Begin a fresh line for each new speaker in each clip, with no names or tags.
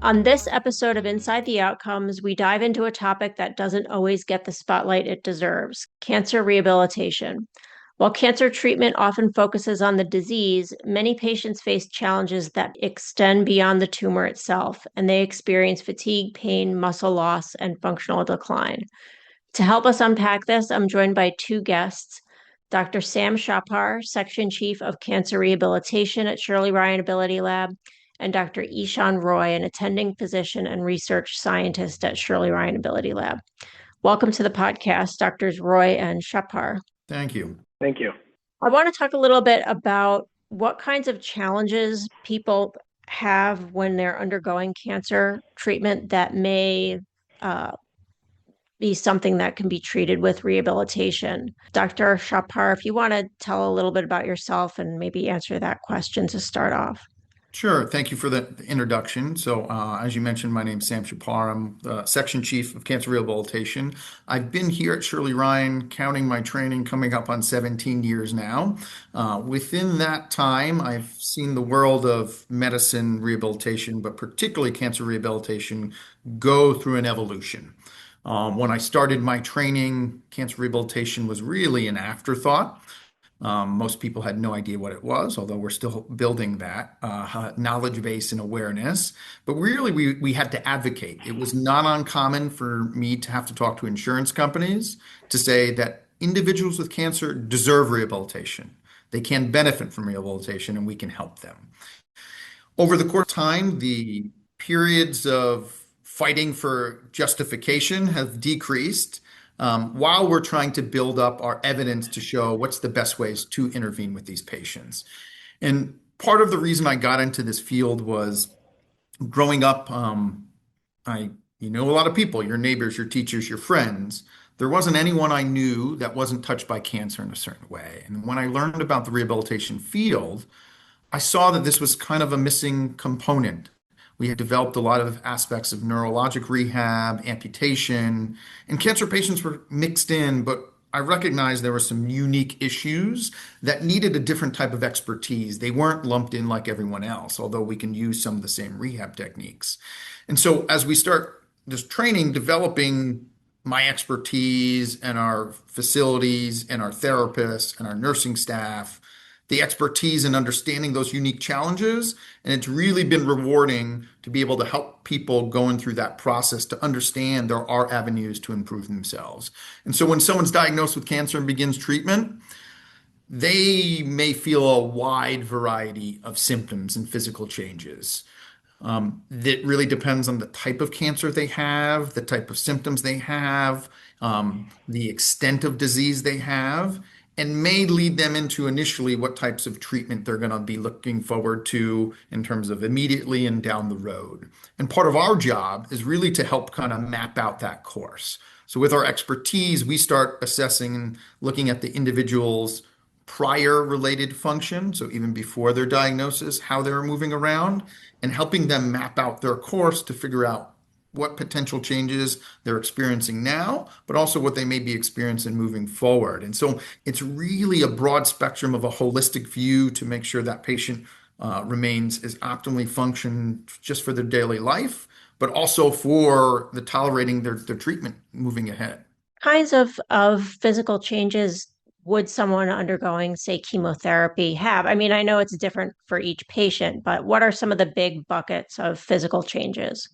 On this episode of Inside the Outcomes, we dive into a topic that doesn't always get the spotlight it deserves: cancer rehabilitation. While cancer treatment often focuses on the disease, many patients face challenges that extend beyond the tumor itself, and they experience fatigue, pain, muscle loss, and functional decline. To help us unpack this, I'm joined by two guests: Dr. Sam Shapar, Section Chief of Cancer Rehabilitation at Shirley Ryan Ability Lab, and Dr. Ishan Roy, an attending physician and research scientist at Shirley Ryan Ability Lab. Welcome to the podcast, Doctors Roy and Shapar.
Thank you.
Thank you.
I want to talk a little bit about what kinds of challenges people have when they're undergoing cancer treatment that may uh, be something that can be treated with rehabilitation. Dr. Shapar, if you want to tell a little bit about yourself and maybe answer that question to start off.
Sure. Thank you for the introduction. As you mentioned, my name is Sam Shapar. I'm the Section Chief of Cancer Rehabilitation. I've been here at Shirley Ryan, counting my training, coming up on 17 years now. Within that time, I've seen the world of medicine rehabilitation, but particularly cancer rehabilitation, go through an evolution. When I started my training, cancer rehabilitation was really an afterthought. Most people had no idea what it was, although we're still building that knowledge base and awareness. But really, we had to advocate. It was not uncommon for me to have to talk to insurance companies to say that individuals with cancer deserve rehabilitation. They can benefit from rehabilitation, and we can help them. Over the course of time, the periods of fighting for justification have decreased, while we're trying to build up our evidence to show what's the best ways to intervene with these patients. And part of the reason I got into this field was growing up, you know a lot of people, your neighbors, your teachers, your friends. There wasn't anyone I knew that wasn't touched by cancer in a certain way. And when I learned about the rehabilitation field, I saw that this was kind of a missing component. We had developed a lot of aspects of neurologic rehab, amputation, and cancer patients were mixed in, but I recognized there were some unique issues that needed a different type of expertise. They weren't lumped in like everyone else, although we can use some of the same rehab techniques. And so as we start this training, developing my expertise and our facilities and our therapists and our nursing staff, the expertise in understanding those unique challenges. And it's really been rewarding to be able to help people going through that process to understand there are avenues to improve themselves. And so when someone's diagnosed with cancer and begins treatment, they may feel a wide variety of symptoms and physical changes. That really depends on the type of cancer they have, the type of symptoms they have, the extent of disease they have, and may lead them into initially what types of treatment they're going to be looking forward to in terms of immediately and down the road. And part of our job is really to help kind of map out that course. So with our expertise, we start assessing and looking at the individual's prior related function, so even before their diagnosis, how they're moving around, and helping them map out their course to figure out what potential changes they're experiencing now, but also what they may be experiencing moving forward. And so it's really a broad spectrum of a holistic view to make sure that patient remains as optimally functioned just for their daily life, but also for the tolerating their treatment moving ahead.
Kinds of physical changes would someone undergoing, say, chemotherapy have? I mean, I know it's different for each patient, but what are some of the big buckets of physical changes?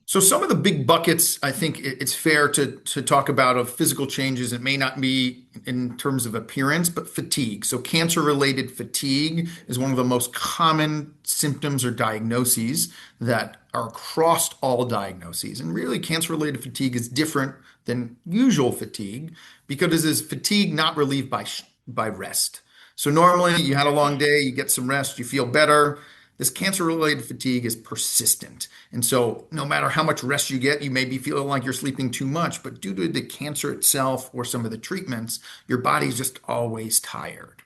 So some of the big buckets, I think it's fair to talk about of physical changes. It may not be in terms of appearance, but fatigue. So cancer-related fatigue is one of the most common symptoms or diagnoses that are across all diagnoses. And really, cancer-related fatigue is different than usual fatigue because it is fatigue not relieved by rest. So normally you had a long day, you get some rest, you feel better. This cancer-related fatigue is persistent. And so no matter how much rest you get, you may be feeling like you're sleeping too much, but due to the cancer itself or some of the treatments, your body's just always tired.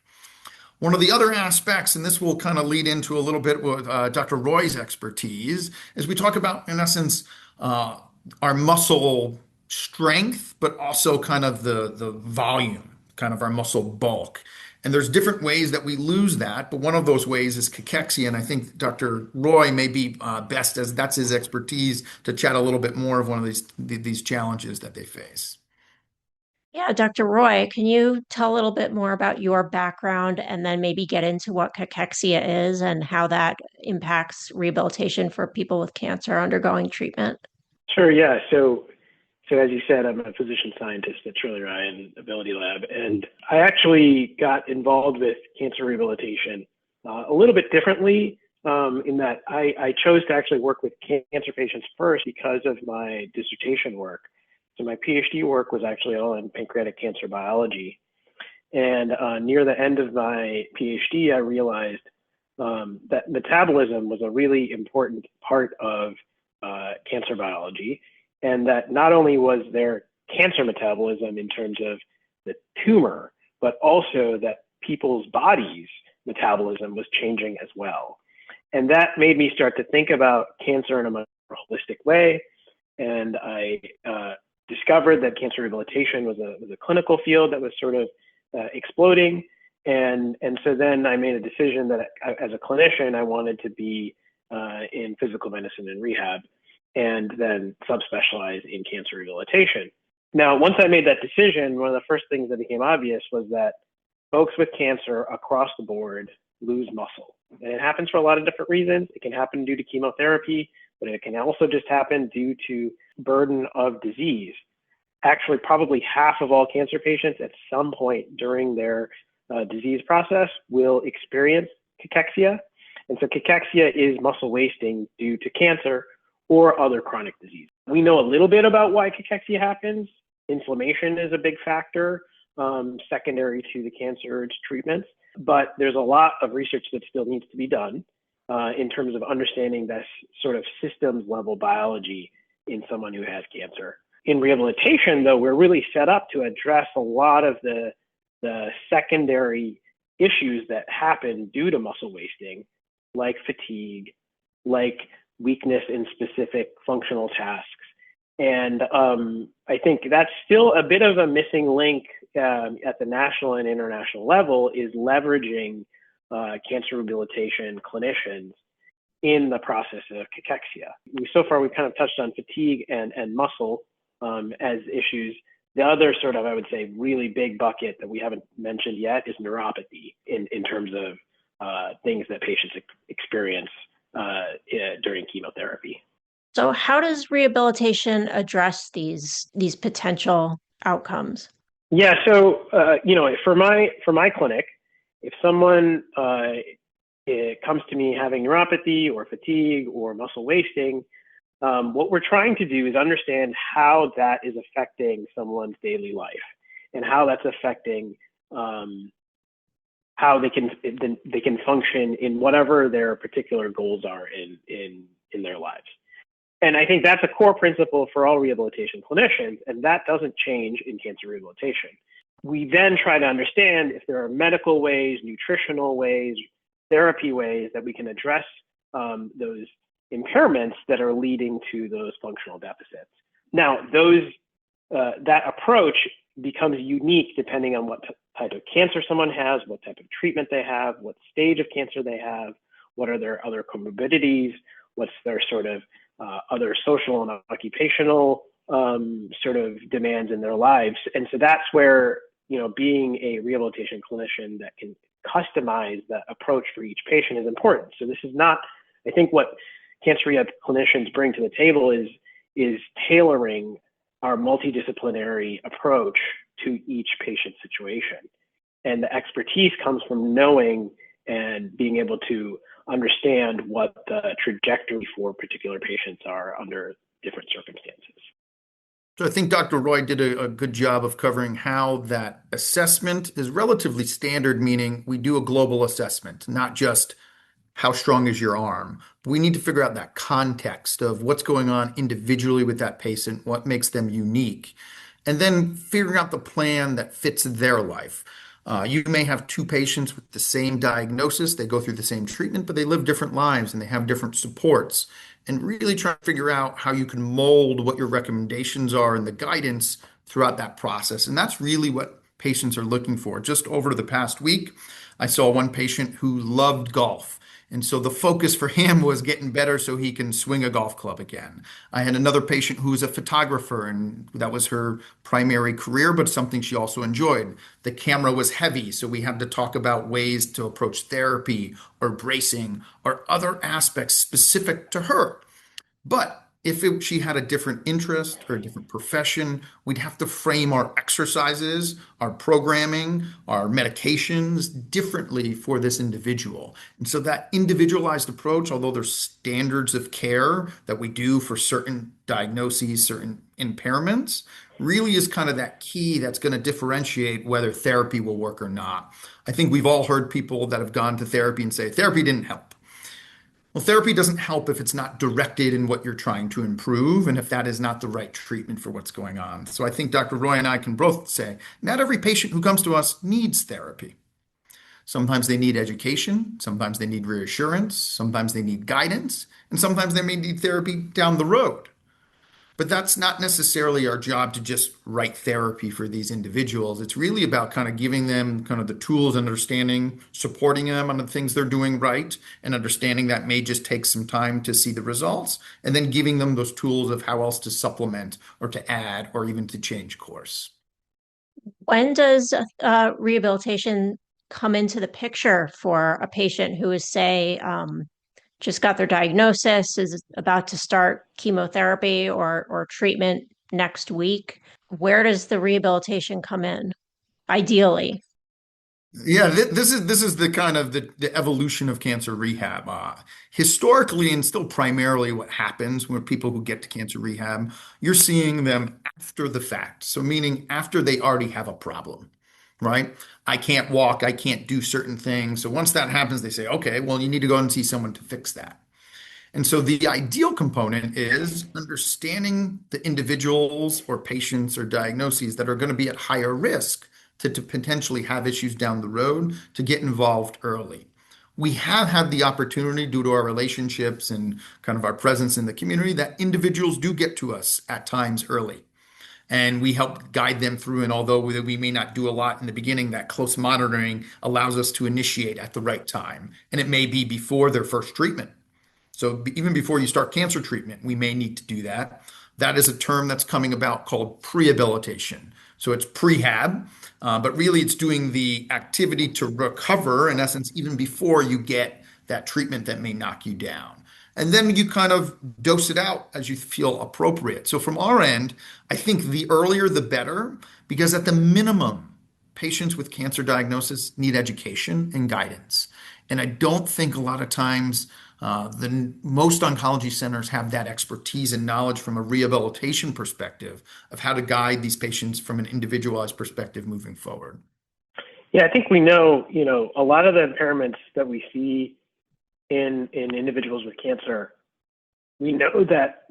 One of the other aspects, and this will kind of lead into a little bit with Dr. Roy's expertise, is we talk about, in essence, our muscle strength, but also kind of the volume, kind of our muscle bulk. And there's different ways that we lose that, but one of those ways is cachexia. And I think Dr. Roy may be best, as that's his expertise, to chat a little bit more of one of these challenges that they face.
Yeah, Dr. Roy, can you tell a little bit more about your background and then maybe get into what cachexia is and how that impacts rehabilitation for people with cancer undergoing treatment?
Sure, yeah. So as you said, I'm a physician scientist at Shirley Ryan Ability Lab, and I actually got involved with cancer rehabilitation a little bit differently in that I chose to actually work with cancer patients first because of my dissertation work. So my PhD work was actually all in pancreatic cancer biology. And near the end of my PhD, I realized that metabolism was a really important part of cancer biology, and that not only was there cancer metabolism in terms of the tumor, but also that people's bodies' metabolism was changing as well. And that made me start to think about cancer in a more holistic way. And I discovered that cancer rehabilitation was a clinical field that was sort of exploding. And so then I made a decision that as a clinician, I wanted to be in physical medicine and rehab, and then subspecialize in cancer rehabilitation. Now, once I made that decision, one of the first things that became obvious was that folks with cancer across the board lose muscle. And it happens for a lot of different reasons. It can happen due to chemotherapy, but it can also just happen due to burden of disease. Actually, probably half of all cancer patients at some point during their disease process will experience cachexia. And so cachexia is muscle wasting due to cancer or other chronic disease. We know a little bit about why cachexia happens. Inflammation is a big factor, secondary to the cancer treatments, but there's a lot of research that still needs to be done in terms of understanding this sort of systems level biology in someone who has cancer. In rehabilitation, though, we're really set up to address a lot of the secondary issues that happen due to muscle wasting, like fatigue, like weakness in specific functional tasks. And I think that's still a bit of a missing link at the national and international level, is leveraging cancer rehabilitation clinicians in the process of cachexia. So far, we've kind of touched on fatigue and muscle as issues. The other sort of, I would say, really big bucket that we haven't mentioned yet is neuropathy in terms of things that patients experience during chemotherapy.
So how does rehabilitation address these potential outcomes?
Yeah, so for my clinic, if someone comes to me having neuropathy or fatigue or muscle wasting, what we're trying to do is understand how that is affecting someone's daily life and how that's affecting how they can function in whatever their particular goals are in their lives. And I think that's a core principle for all rehabilitation clinicians, and that doesn't change in cancer rehabilitation. We then try to understand if there are medical ways, nutritional ways, therapy ways that we can address those impairments that are leading to those functional deficits. Now, that approach becomes unique depending on what type of cancer someone has, what type of treatment they have, what stage of cancer they have, what are their other comorbidities, what's their sort of other social and occupational sort of demands in their lives. And so that's where, being a rehabilitation clinician that can customize the approach for each patient is important. So this is not, I think what cancer rehab clinicians bring to the table is tailoring our multidisciplinary approach to each patient situation. And the expertise comes from knowing and being able to understand what the trajectory for particular patients are under different circumstances.
So I think Dr. Roy did a good job of covering how that assessment is relatively standard, meaning we do a global assessment, not just how strong is your arm. We need to figure out that context of what's going on individually with that patient, what makes them unique, and then figuring out the plan that fits their life. You may have two patients with the same diagnosis, they go through the same treatment, but they live different lives and they have different supports. And really try to figure out how you can mold what your recommendations are and the guidance throughout that process. And that's really what patients are looking for. Just over the past week, I saw one patient who loved golf. And so the focus for him was getting better so he can swing a golf club again. I had another patient who was a photographer, and that was her primary career, but something she also enjoyed. The camera was heavy, so we had to talk about ways to approach therapy or bracing or other aspects specific to her. But if she had a different interest or a different profession, we'd have to frame our exercises, our programming, our medications differently for this individual. And so that individualized approach, although there's standards of care that we do for certain diagnoses, certain impairments, really is kind of that key that's going to differentiate whether therapy will work or not. I think we've all heard people that have gone to therapy and say, therapy didn't help. Well, therapy doesn't help if it's not directed in what you're trying to improve and if that is not the right treatment for what's going on. So I think Dr. Roy and I can both say not every patient who comes to us needs therapy. Sometimes they need education, sometimes they need reassurance, sometimes they need guidance, and sometimes they may need therapy down the road. But that's not necessarily our job to just write therapy for these individuals. It's really about kind of giving them kind of the tools and understanding, supporting them on the things they're doing right, and understanding that may just take some time to see the results, and then giving them those tools of how else to supplement or to add or even to change course.
When does rehabilitation come into the picture for a patient who is, say, just got their diagnosis, is about to start chemotherapy or treatment next week? Where does the rehabilitation come in, ideally?
Yeah, this is the kind of the evolution of cancer rehab. Historically, and still primarily, what happens when people who get to cancer rehab, you're seeing them after the fact. So, meaning after they already have a problem, right? I can't walk, I can't do certain things. So once that happens, they say, okay, well, you need to go and see someone to fix that. And so the ideal component is understanding the individuals or patients or diagnoses that are going to be at higher risk to potentially have issues down the road to get involved early. We have had the opportunity due to our relationships and kind of our presence in the community that individuals do get to us at times early. And we help guide them through. And although we may not do a lot in the beginning, that close monitoring allows us to initiate at the right time. And it may be before their first treatment. So even before you start cancer treatment, we may need to do that. That is a term that's coming about called prehabilitation. So it's prehab, but really it's doing the activity to recover, in essence, even before you get that treatment that may knock you down. And then you kind of dose it out as you feel appropriate. So from our end, I think the earlier the better, because at the minimum, patients with cancer diagnosis need education and guidance. And I don't think a lot of times most oncology centers have that expertise and knowledge from a rehabilitation perspective of how to guide these patients from an individualized perspective moving forward.
Yeah, I think we know, a lot of the impairments that we see in individuals with cancer, we know that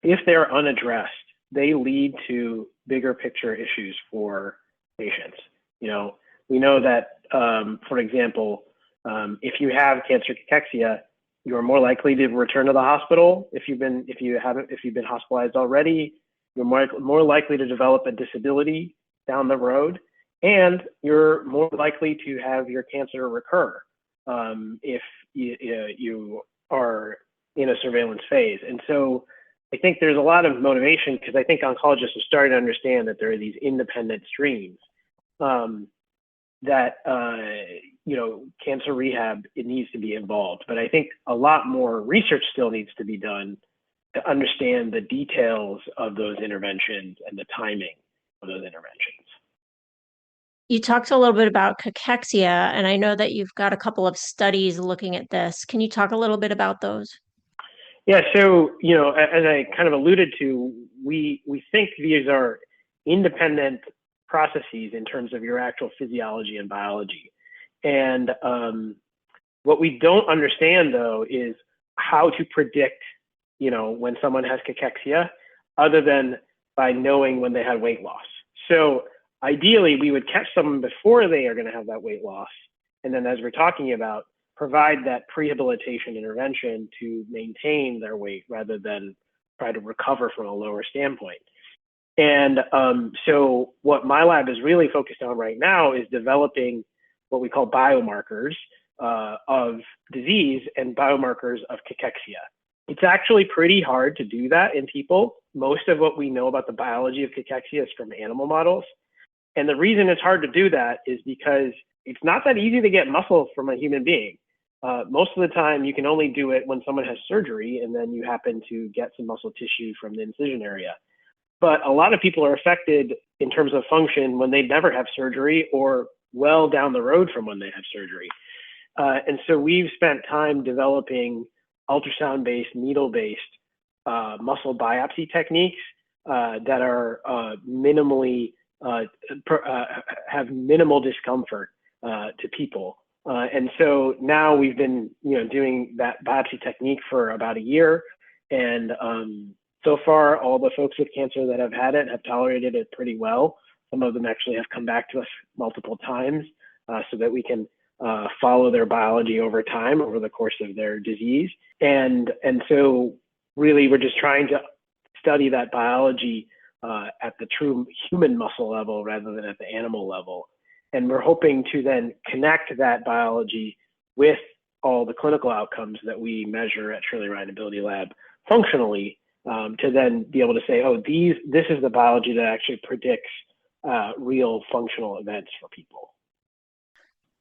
if they're unaddressed, they lead to bigger picture issues for patients. We know that, for example, if you have cancer cachexia, you're more likely to return to the hospital. If you've been hospitalized already, you're more likely to develop a disability down the road, and you're more likely to have your cancer recur if you are in a surveillance phase. And so I think there's a lot of motivation, because I think oncologists are starting to understand that there are these independent streams that cancer rehab, it needs to be involved. But I think a lot more research still needs to be done to understand the details of those interventions and the timing of those interventions.
You talked a little bit about cachexia, and I know that you've got a couple of studies looking at this. Can you talk a little bit about those?
Yeah, so, as I kind of alluded to, we think these are independent processes in terms of your actual physiology and biology. And what we don't understand, though, is how to predict, when someone has cachexia, other than by knowing when they had weight loss. So ideally, we would catch someone before they are going to have that weight loss. And then, as we're talking about, provide that prehabilitation intervention to maintain their weight rather than try to recover from a lower standpoint. And so what my lab is really focused on right now is developing what we call biomarkers of disease and biomarkers of cachexia. It's actually pretty hard to do that in people. Most of what we know about the biology of cachexia is from animal models. And the reason it's hard to do that is because it's not that easy to get muscle from a human being. Most of the time, you can only do it when someone has surgery and then you happen to get some muscle tissue from the incision area. But a lot of people are affected in terms of function when they never have surgery or well down the road from when they have surgery. And so we've spent time developing ultrasound-based, needle-based muscle biopsy techniques that are minimally have minimal discomfort to people. And so now we've been, doing that biopsy technique for about a year, and so far, all the folks with cancer that have had it have tolerated it pretty well. Some of them actually have come back to us multiple times so that we can follow their biology over time, over the course of their disease. And so really, we're just trying to study that biology at the true human muscle level rather than at the animal level. And we're hoping to then connect that biology with all the clinical outcomes that we measure at Shirley Ryan Ability Lab functionally, to then be able to say, oh, this is the biology that actually predicts real functional events for people.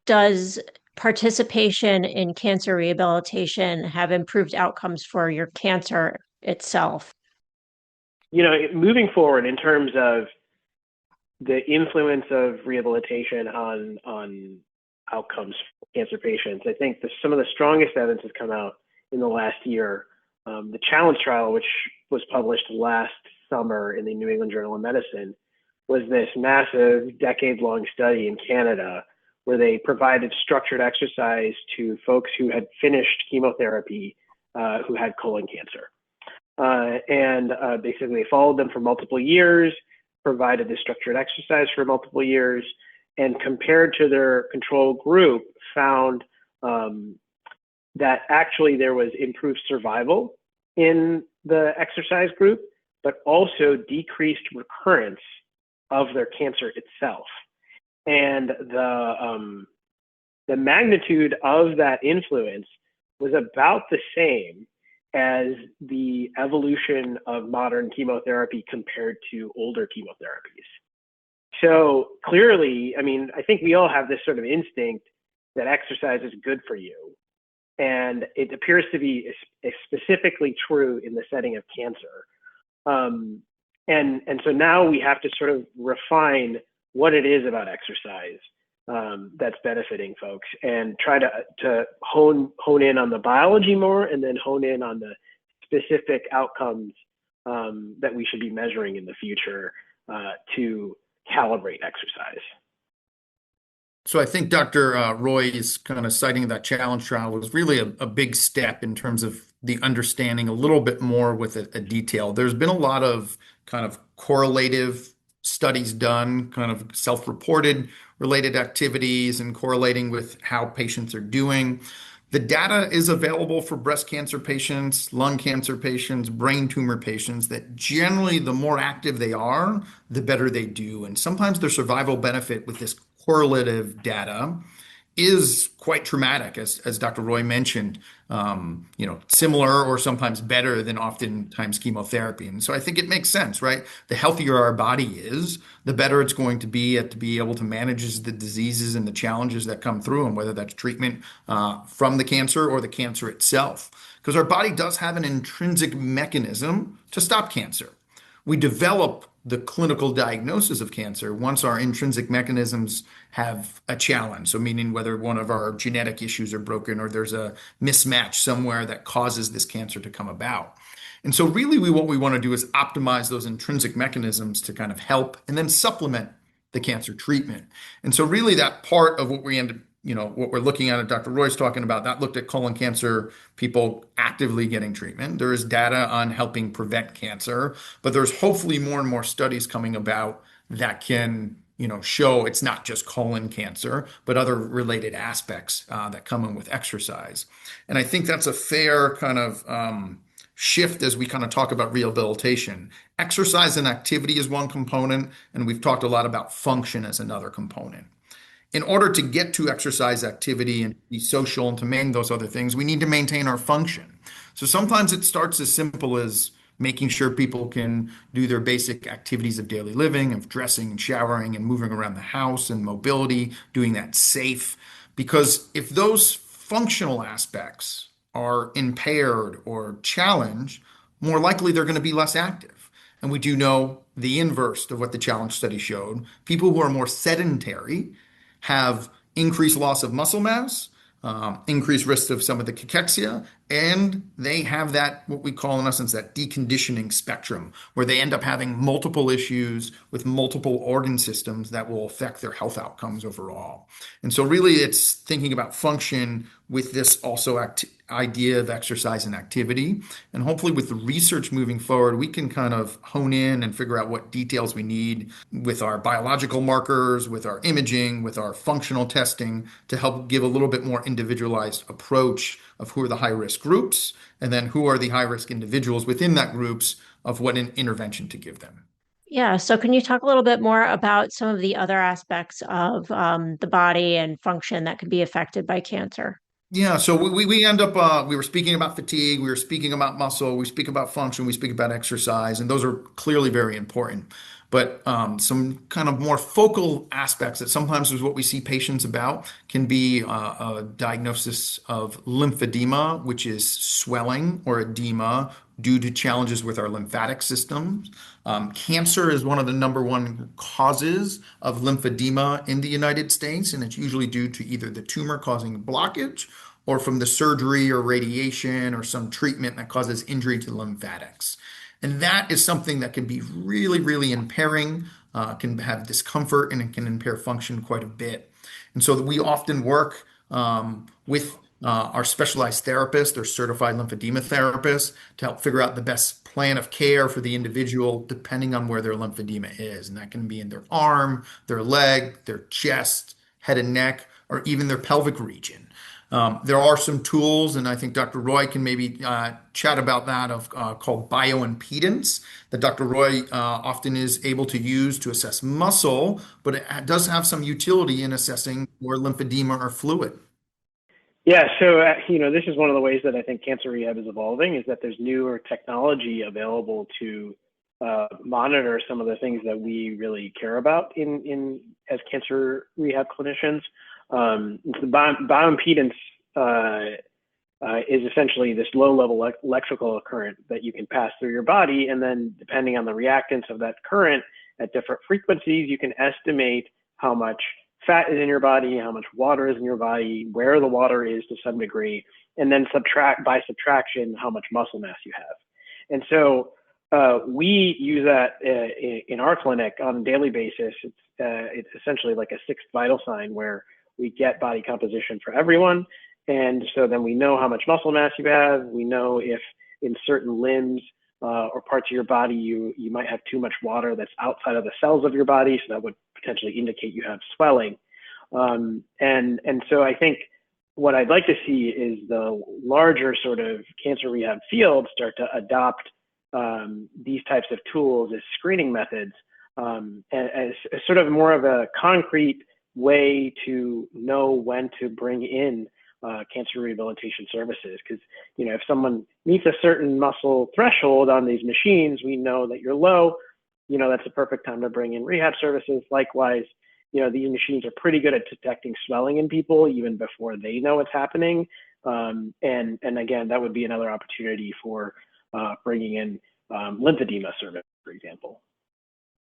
Does participation in cancer rehabilitation have improved outcomes for your cancer itself?
Moving forward in terms of the influence of rehabilitation on outcomes for cancer patients, I think some of the strongest evidence has come out in the last year. The challenge trial, which was published last summer in the New England Journal of Medicine, was this massive decade-long study in Canada where they provided structured exercise to folks who had finished chemotherapy who had colon cancer. And basically they followed them for multiple years, provided this structured exercise for multiple years, and compared to their control group, found that actually there was improved survival in the exercise group, but also decreased recurrence of their cancer itself. And the magnitude of that influence was about the same as the evolution of modern chemotherapy compared to older chemotherapies. So clearly, I think we all have this sort of instinct that exercise is good for you. And it appears to be specifically true in the setting of cancer. And so now we have to sort of refine what it is about exercise that's benefiting folks, and try to hone in on the biology more, and then hone in on the specific outcomes that we should be measuring in the future to calibrate exercise.
So I think Dr. Roy is kind of citing that challenge trial was really a big step in terms of the understanding a little bit more with a detail. There's been a lot of kind of correlative studies done, kind of self-reported related activities and correlating with how patients are doing. The data is available for breast cancer patients, lung cancer patients, brain tumor patients, that generally the more active they are, the better they do. And sometimes their survival benefit with this correlative data is quite traumatic, as Dr. Roy mentioned, similar or sometimes better than oftentimes chemotherapy. And so I think it makes sense, right? The healthier our body is, the better it's going to be able to manage the diseases and the challenges that come through, and whether that's treatment from the cancer or the cancer itself. Because our body does have an intrinsic mechanism to stop cancer. We develop the clinical diagnosis of cancer once our intrinsic mechanisms have a challenge. So meaning whether one of our genetic issues are broken or there's a mismatch somewhere that causes this cancer to come about. And so really what we want to do is optimize those intrinsic mechanisms to kind of help and then supplement the cancer treatment. And so really that part of what we end up, what we're looking at Dr. Roy's talking about, that looked at colon cancer people actively getting treatment. There is data on helping prevent cancer, but there's hopefully more and more studies coming about that can, show it's not just colon cancer, but other related aspects that come in with exercise. And I think that's a fair kind of shift as we kind of talk about rehabilitation. Exercise and activity is one component, and we've talked a lot about function as another component. In order to get to exercise activity and be social and to maintain those other things, we need to maintain our function. So sometimes it starts as simple as making sure people can do their basic activities of daily living, of dressing and showering and moving around the house and mobility, doing that safe. Because if those functional aspects are impaired or challenged, more likely they're going to be less active. And we do know the inverse of what the challenge study showed. People who are more sedentary have increased loss of muscle mass, increased risk of some of the cachexia, and they have that, what we call in essence, that deconditioning spectrum, where they end up having multiple issues with multiple organ systems that will affect their health outcomes overall. And so really it's thinking about function with this also idea of exercise and activity. And hopefully with the research moving forward, we can kind of hone in and figure out what details we need with our biological markers, with our imaging, with our functional testing to help give a little bit more individualized approach of who are the high risk groups and then who are the high risk individuals within that groups of what an intervention to give them.
Yeah, so can you talk a little bit more about some of the other aspects of the body and function that could be affected by cancer?
Yeah, so we end up, we were speaking about fatigue, we were speaking about muscle, we speak about function, we speak about exercise, and those are clearly very important. But some kind of more focal aspects that sometimes is what we see patients about can be a diagnosis of lymphedema, which is swelling or edema due to challenges with our lymphatic systems. Cancer is one of the number one causes of lymphedema in the United States, and it's usually due to either the tumor causing blockage or from the surgery or radiation or some treatment that causes injury to the lymphatics. And that is something that can be really, really impairing, can have discomfort, and it can impair function quite a bit. And so we often work with our specialized therapists or certified lymphedema therapists to help figure out the best plan of care for the individual depending on where their lymphedema is. And that can be in their arm, their leg, their chest, head and neck, or even their pelvic region. There are some tools, and I think Dr. Roy can maybe chat about that, called bioimpedance that Dr. Roy often is able to use to assess muscle, but it does have some utility in assessing more lymphedema or fluid.
Yeah, so this is one of the ways that I think cancer rehab is evolving, is that there's newer technology available to monitor some of the things that we really care about in as cancer rehab clinicians. The bioimpedance is essentially this low-level electrical current that you can pass through your body, and then depending on the reactance of that current at different frequencies, you can estimate how much fat is in your body, how much water is in your body, where the water is to some degree, and then subtract by subtraction how much muscle mass you have. And so we use that in our clinic on a daily basis. It's essentially like a sixth vital sign where we get body composition for everyone. And so then we know how much muscle mass you have. We know if in certain limbs or parts of your body, you might have too much water that's outside of the cells of your body. So that would potentially indicate you have swelling. And so I think what I'd like to see is the larger sort of cancer rehab field start to adopt these types of tools as screening methods, as sort of more of a concrete way to know when to bring in cancer rehabilitation services. Because, if someone meets a certain muscle threshold on these machines, we know that you're low, that's the perfect time to bring in rehab services. Likewise, these machines are pretty good at detecting swelling in people even before they know what's happening. And again, that would be another opportunity for bringing in lymphedema service, for example.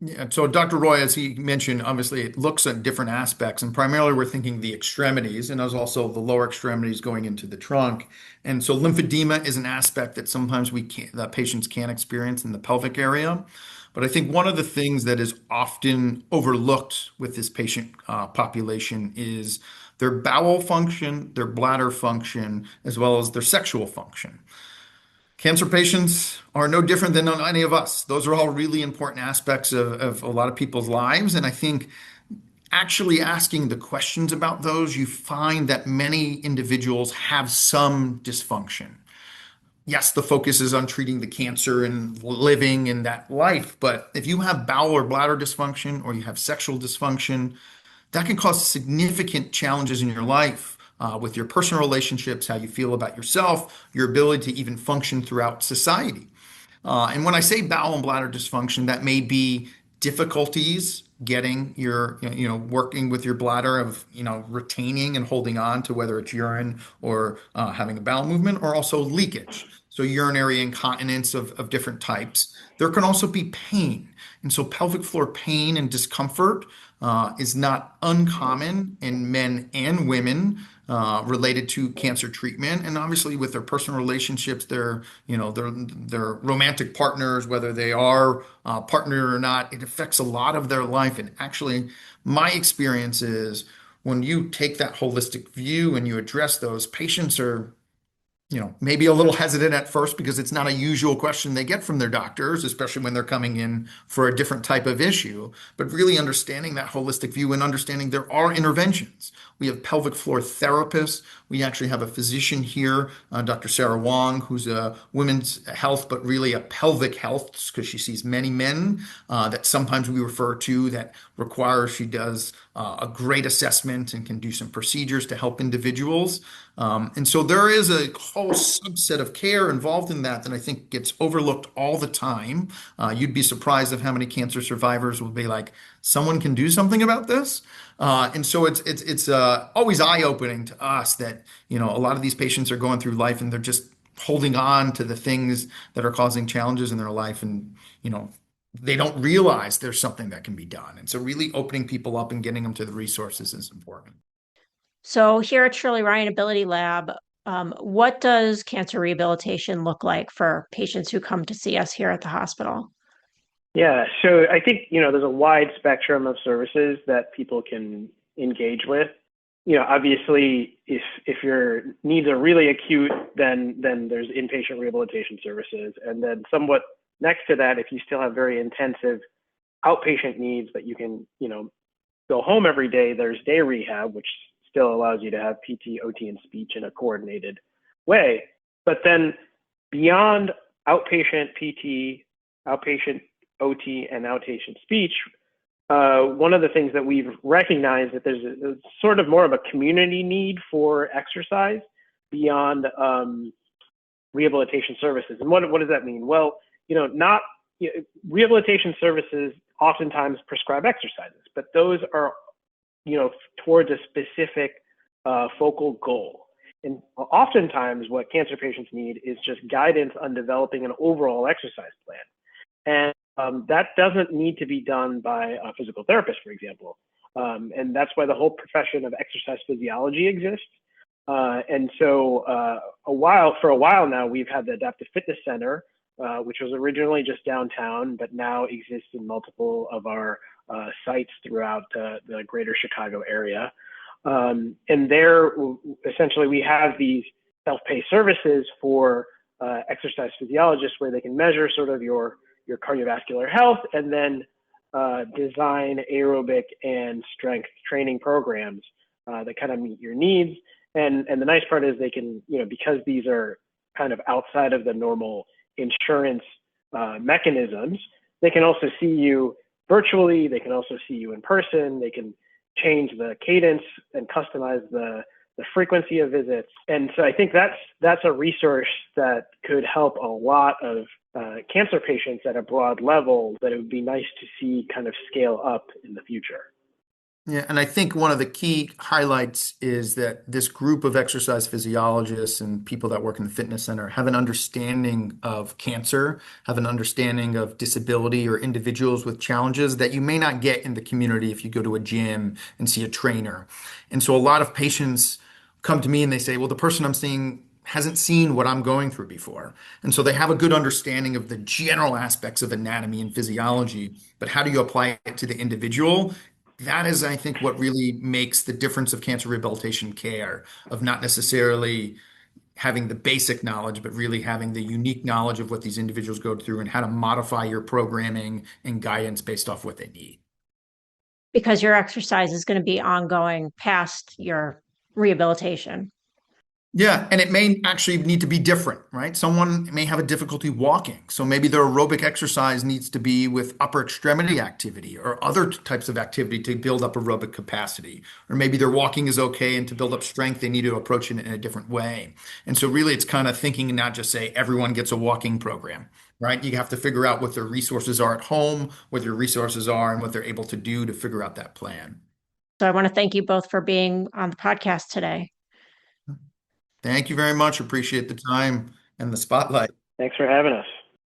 Yeah, so Dr. Roy, as he mentioned, obviously it looks at different aspects, and primarily we're thinking the extremities, and there's also the lower extremities going into the trunk. And so lymphedema is an aspect that sometimes that patients can experience in the pelvic area. But I think one of the things that is often overlooked with this patient population is their bowel function, their bladder function, as well as their sexual function. Cancer patients are no different than any of us. Those are all really important aspects of a lot of people's lives. And I think actually asking the questions about those, you find that many individuals have some dysfunction. yes, the focus is on treating the cancer and living in that life. But if you have bowel or bladder dysfunction or you have sexual dysfunction, that can cause significant challenges in your life with your personal relationships, how you feel about yourself, your ability to even function throughout society. And when I say bowel and bladder dysfunction, that may be difficulties getting your, working with your bladder of, retaining and holding on to whether it's urine or having a bowel movement, or also leakage. So urinary incontinence of different types. There can also be pain. And so pelvic floor pain and discomfort is not uncommon in men and women related to cancer treatment. And obviously, with their personal relationships, their romantic partners, whether they are partnered or not, it affects a lot of their life. And actually, my experience is when you take that holistic view and you address those, patients are maybe a little hesitant at first because it's not a usual question they get from their doctors, especially when they're coming in for a different type of issue. But really understanding that holistic view and understanding there are interventions. We have pelvic floor therapists. We actually have a physician here, Dr. Sarah Wong, who's a women's health, but really a pelvic health because she sees many men that sometimes we refer to that requires she does a great assessment and can do some procedures to help individuals. And so there is a whole subset of care involved in that I think gets overlooked all the time. You'd be surprised of how many cancer survivors will be like, someone can do something about this. And so it's always eye-opening to us that a lot of these patients are going through life and they're just holding on to the things that are causing challenges in their life, and they don't realize there's something that can be done. And so really opening people up and getting them to the resources is important.
So here at Shirley Ryan Ability Lab, what does cancer rehabilitation look like for patients who come to see us here at the hospital?
Yeah, so I think, there's a wide spectrum of services that people can engage with. Obviously, if your needs are really acute, then there's inpatient rehabilitation services. And then somewhat next to that, if you still have very intensive outpatient needs that you can, go home every day, there's day rehab, which still allows you to have PT, OT, and speech in a coordinated way. But then beyond outpatient PT, outpatient OT, and outpatient speech, one of the things that we've recognized that there's a sort of more of a community need for exercise beyond rehabilitation services. And what does that mean? Well, not rehabilitation services oftentimes prescribe exercises, but those are towards a specific focal goal. And oftentimes what cancer patients need is just guidance on developing an overall exercise plan. And that doesn't need to be done by a physical therapist, for example. And that's why the whole profession of exercise physiology exists. And so for a while now, we've had the Adaptive Fitness Center, which was originally just downtown, but now exists in multiple of our sites throughout the greater Chicago area. And there, essentially, we have these self-pay services for exercise physiologists where they can measure sort of your cardiovascular health and then design aerobic and strength training programs that kind of meet your needs. And the nice part is they can, because these are kind of outside of the normal insurance mechanisms, they can also see you virtually. They can also see you in person. They can change the cadence and customize the frequency of visits. And so I think that's a resource that could help a lot of cancer patients at a broad level that it would be nice to see kind of scale up in the future.
Yeah, and I think one of the key highlights is that this group of exercise physiologists and people that work in the fitness center have an understanding of cancer, have an understanding of disability or individuals with challenges that you may not get in the community if you go to a gym and see a trainer. And so a lot of patients come to me and they say, well, the person I'm seeing hasn't seen what I'm going through before. And so they have a good understanding of the general aspects of anatomy and physiology, but how do you apply it to the individual? That is, I think, what really makes the difference of cancer rehabilitation care, of not necessarily having the basic knowledge, but really having the unique knowledge of what these individuals go through and how to modify your programming and guidance based off what they need.
Because your exercise is going to be ongoing past your rehabilitation.
Yeah, and it may actually need to be different, right? Someone may have a difficulty walking, so maybe their aerobic exercise needs to be with upper extremity activity or other types of activity to build up aerobic capacity. Or maybe their walking is okay, and to build up strength, they need to approach it in a different way. And so really it's kind of thinking and not just say everyone gets a walking program, right? You have to figure out what their resources are at home, what their resources are, and what they're able to do to figure out that plan.
So I want to thank you both for being on the podcast today.
Thank you very much. Appreciate the time and the spotlight.
Thanks for having us.